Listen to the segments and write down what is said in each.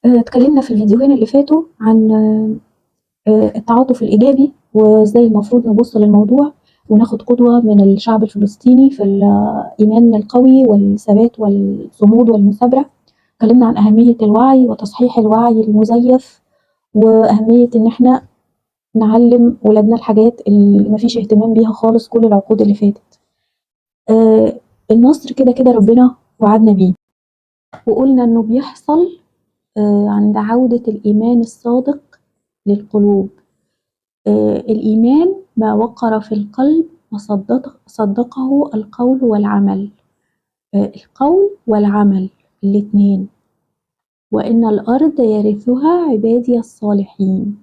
اتكلمنا في الفيديوهين اللي فاتوا عن التعاطف الإيجابي وإزاي المفروض نبص للموضوع وناخد قدوة من الشعب الفلسطيني في الإيمان القوي والثبات والصمود والمثابرة. اتكلمنا عن أهمية الوعي وتصحيح الوعي المزيف وأهمية إن احنا نعلم ولادنا الحاجات اللي مفيش اهتمام بيها خالص كل العقود اللي فاتت. النصر كده كده ربنا وعدنا بيه، وقلنا إنه بيحصل عند عودة الإيمان الصادق للقلوب. الإيمان ما وقر في القلب وصدقه القول والعمل. القول والعمل الاتنين. وإن الأرض يرثها عبادي الصالحين،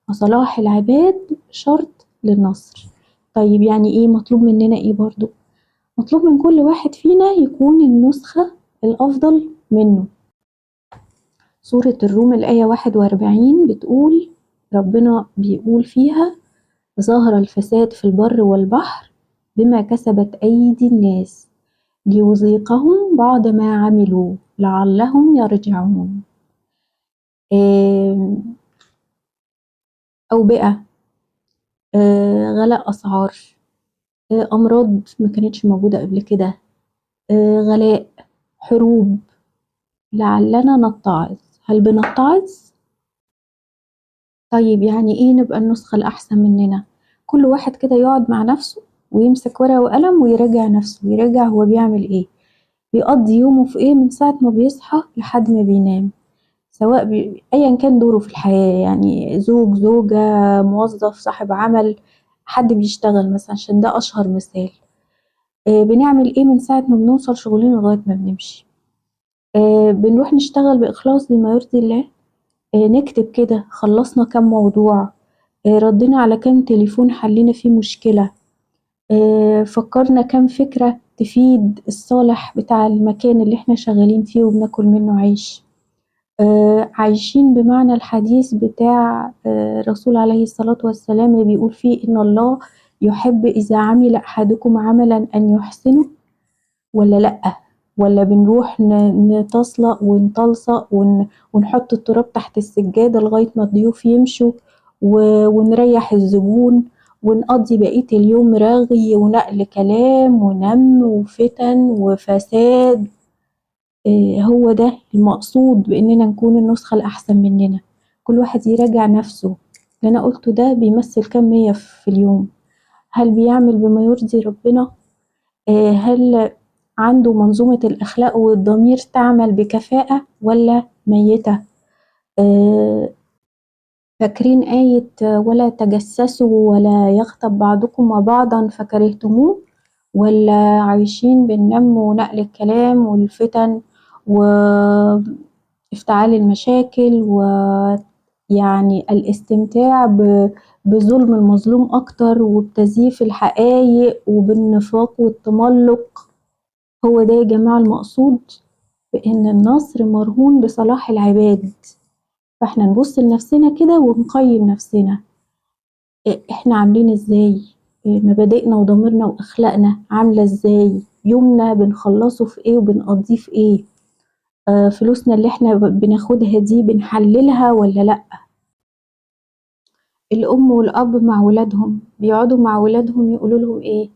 وصلاح العباد شرط للنصر. طيب يعني إيه مطلوب مننا إيه برضو؟ مطلوب من كل واحد فينا يكون النسخة الأفضل منه. سورة الروم الآية 41 بتقول، ربنا بيقول فيها: ظهر الفساد في البر والبحر بما كسبت أيدي الناس ليذيقهم بعض ما عملوا لعلهم يرجعون. أوبئة، غلاء أسعار، أمراض ما كانتش موجودة قبل كده، غلاء، حروب، لعلنا نتعظ. هل بنتعظ؟ طيب يعني إيه نبقى النسخة الأحسن مننا؟ كل واحد كده يقعد مع نفسه ويمسك ورقة وقلم ويراجع نفسه، ويراجع هو بيعمل إيه، بيقضي يومه في إيه من ساعة ما بيصحى لحد ما بينام، سواء أيا كان دوره في الحياة، يعني زوج، زوجة، موظف، صاحب عمل، حد بيشتغل مثلا عشان ده أشهر مثال. بنعمل إيه من ساعة ما بنوصل شغلنا لغاية ما بنمشي. بنروح نشتغل بإخلاص لما يرضي الله. نكتب كده خلصنا كام موضوع، ردينا على كام تليفون حلينا فيه مشكلة، فكرنا كام فكرة تفيد الصالح بتاع المكان اللي احنا شغالين فيه وبناكل منه عيش. عايشين بمعنى الحديث بتاع الرسول عليه الصلاة والسلام اللي بيقول فيه إن الله يحب إذا عمل أحدكم عملا أن يحسنه، ولا لأ؟ ولا بنروح نتصلق ونطلصق ونحط التراب تحت السجادة لغاية ما الضيوف يمشوا ونريح الزبون ونقضي بقية اليوم رغي ونقل كلام ونم وفتن وفساد. هو ده المقصود بإننا نكون النسخة الأحسن مننا. كل واحد يراجع نفسه، اللي أنا قلته ده بيمثل كام مية في اليوم؟ هل بيعمل بما يرضي ربنا؟ هل عنده منظومة الأخلاق والضمير تعمل بكفاءة ولا ميتة؟ فاكرين آية ولا تجسسوا ولا يغتب بعضكم بعضا فكرهتموه؟ ولا عايشين بالنم ونقل الكلام والفتن وافتعال المشاكل ويعني الاستمتاع بظلم المظلوم أكتر وبتزييف الحقائق وبالنفاق والتملق؟ هو ده يا جماعة المقصود بإن النصر مرهون بصلاح العباد. فاحنا نبص لنفسنا كده ونقيم نفسنا، احنا عاملين ازاي، مبادئنا وضميرنا واخلاقنا عاملة ازاي، يومنا بنخلصه في ايه وبنقضيه في ايه، فلوسنا اللي احنا بناخدها دي بنحللها ولا لأ. الأم والأب مع ولادهم بيقعدوا مع ولادهم يقولوا لهم ايه،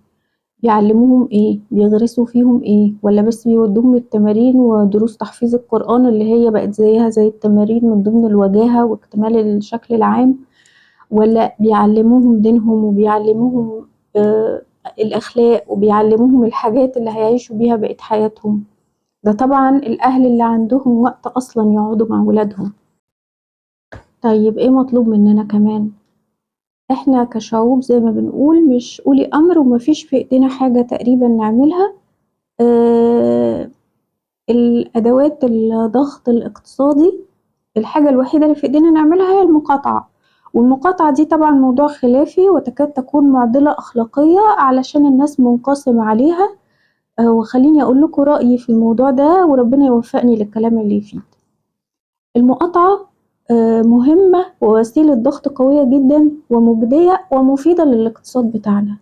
بيعلموهم ايه، بيغرسوا فيهم ايه، ولا بس بيودوهم التمارين ودروس تحفيظ القرآن اللي هي بقت زيها زي التمارين من ضمن الوجاهة واكتمال الشكل العام، ولا بيعلموهم دينهم وبيعلموهم الأخلاق وبيعلموهم الحاجات اللي هيعيشوا بيها بقية حياتهم؟ ده طبعا الأهل اللي عندهم وقت أصلا يقعدوا مع ولادهم. طيب ايه مطلوب مننا كمان؟ احنا كشعوب زي ما بنقول مش أولي أمر ومفيش في ايدينا حاجة تقريبا نعملها. الأدوات الضغط الاقتصادي، الحاجة الوحيدة اللي في ايدينا نعملها هي المقاطعة، والمقاطعة دي طبعا موضوع خلافي وتكاد تكون معضلة أخلاقية علشان الناس منقسمة عليها. وخليني أقول لكم رأيي في الموضوع ده وربنا يوفقني للكلام اللي يفيد. المقاطعة مهمة ووسيلة ضغط قوية جدا ومجدية ومفيدة للاقتصاد بتاعنا،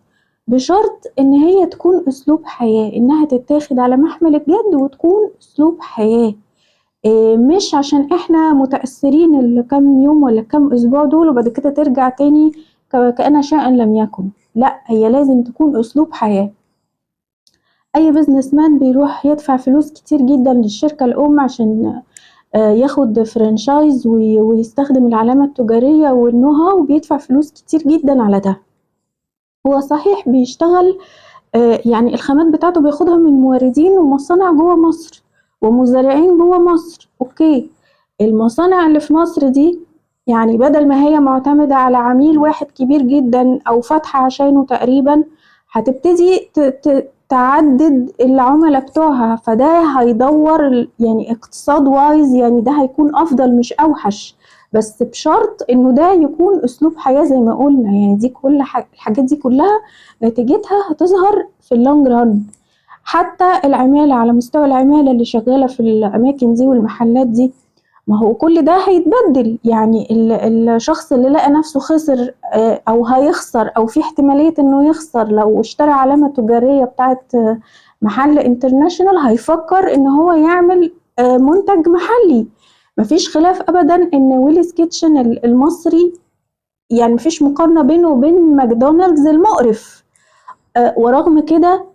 بشرط إن هي تكون أسلوب حياة، إنها تتاخد على محمل الجد وتكون أسلوب حياة. مش عشان احنا متأثرين الكام يوم ولا كام اسبوع دول وبعد كده ترجع تاني كأن شيئا لم يكن. لا، هي لازم تكون اسلوب حياة. اي بزنس مان بيروح يدفع فلوس كتير جدا للشركة الام عشان ياخد فرانشايز ويستخدم العلامة التجارية والنوها، وبيدفع فلوس كتير جدا على ده. هو صحيح بيشتغل يعني الخامات بتاعته بياخدها من موردين ومصانع جوه مصر ومزارعين جوه مصر، اوكي. المصانع اللي في مصر دي يعني بدل ما هي معتمدة على عميل واحد كبير جدا او فاتحة عشانه تقريبا، هتبتدي تعدد العملاء بتوعها، فده هيدور يعني اقتصاد وايز، يعني ده هيكون افضل مش اوحش، بس بشرط انه ده يكون اسلوب حياة زي ما قلنا. يعني دي كل الحاجات دي كلها نتيجتها هتظهر في اللونج ران. حتى العمالة، على مستوى العمالة اللي شغالة في الأماكن دي والمحلات دي، ما هو كل ده هيتبدل. يعني الشخص اللي لقى نفسه خسر أو هيخسر أو في احتمالية إنه يخسر لو اشترى علامة تجارية بتاعت محل انترناشونال، هيفكر إن هو يعمل منتج محلي. مفيش خلاف أبدا إن ويليز كيتشن المصري يعني مفيش مقارنة بينه وبين ماكدونالدز المقرف. ورغم كده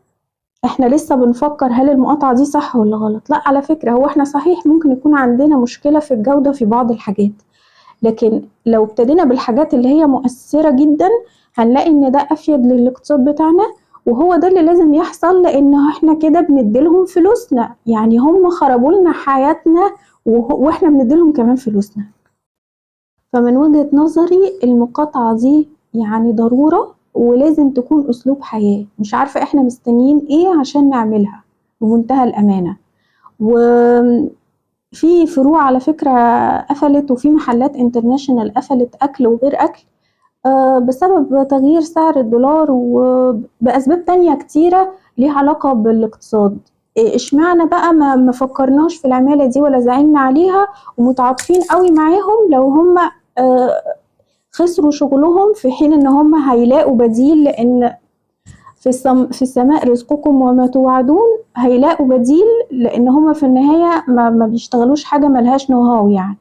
احنا لسه بنفكر هل المقاطعة دي صح ولا غلط. لا، على فكرة هو احنا صحيح ممكن يكون عندنا مشكلة في الجودة في بعض الحاجات، لكن لو ابتدينا بالحاجات اللي هي مؤثرة جدا هنلاقي ان ده افيد للاقتصاد بتاعنا، وهو ده اللي لازم يحصل، لان احنا كده بنديلهم فلوسنا. يعني هم خربوا لنا حياتنا واحنا بنديلهم كمان فلوسنا. فمن وجهة نظري المقاطعة دي يعني ضرورة ولازم تكون أسلوب حياة. مش عارفة إحنا مستنيين إيه عشان نعملها بمنتهى الأمانة. وفي فروع على فكرة قفلت، وفي محلات انترناشونال قفلت أكل وغير أكل بسبب تغيير سعر الدولار وبأسباب تانية كتيرة ليها علاقة بالاقتصاد. اشمعنى بقى ما فكرناش في العمالة دي ولا زعلنا عليها ومتعاطفين قوي معاهم لو هم آه، خسروا شغلهم، في حين ان هم هيلاقوا بديل، لان في السماء رزقكم وما توعدون. هيلاقوا بديل لان هم في النهاية ما بيشتغلوش حاجة ملهاش نو هاو يعني.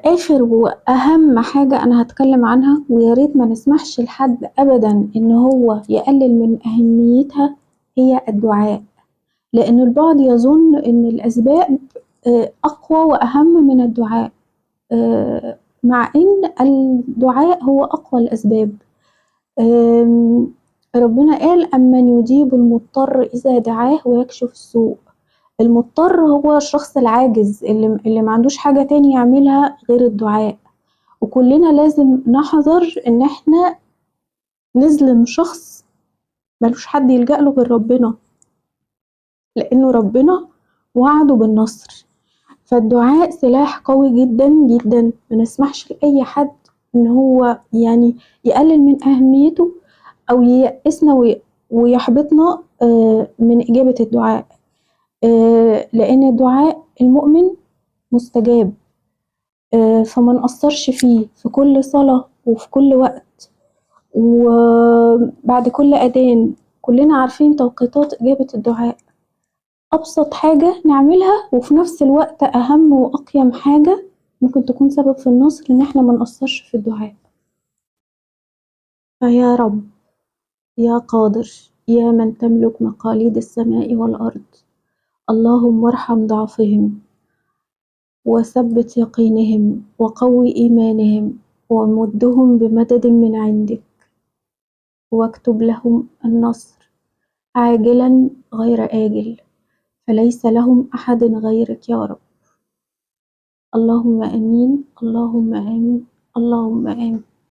آخر وأهم حاجة أنا هتكلم عنها، ويا ريت ما نسمحش لحد أبدا إن هو يقلل من أهميتها، هي الدعاء. لأن البعض يظن إن الأسباب أقوى وأهم من الدعاء، مع إن الدعاء هو أقوى الأسباب. ربنا قال أمن يجيب المضطر إذا دعاه ويكشف السوء. المضطر هو الشخص العاجز اللي ما عندوش حاجة تاني يعملها غير الدعاء. وكلنا لازم نحذر إن إحنا نظلم شخص ملوش حد يلجأ له غير ربنا، لأنه ربنا وعده بالنصر. فالدعاء سلاح قوي جدا جدا، ما نسمحش لأي حد إن هو يعني يقلل من أهميته أو ييأسنا ويحبطنا من إجابة الدعاء. لأن الدعاء المؤمن مستجاب. فما نقصرش فيه في كل صلاة وفي كل وقت وبعد كل أذان. كلنا عارفين توقيتات إجابة الدعاء. أبسط حاجة نعملها وفي نفس الوقت أهم وأقيم حاجة ممكن تكون سبب في النصر إن احنا ما نقصرش في الدعاء. فيا رب، يا قادر، يا من تملك مقاليد السماء والأرض، اللهم ارحم ضعفهم وثبت يقينهم وقوي إيمانهم ومدهم بمدد من عندك، واكتب لهم النصر عاجلا غير آجل، فليس لهم أحد غيرك يا رب. اللهم آمين، اللهم آمين، اللهم آمين.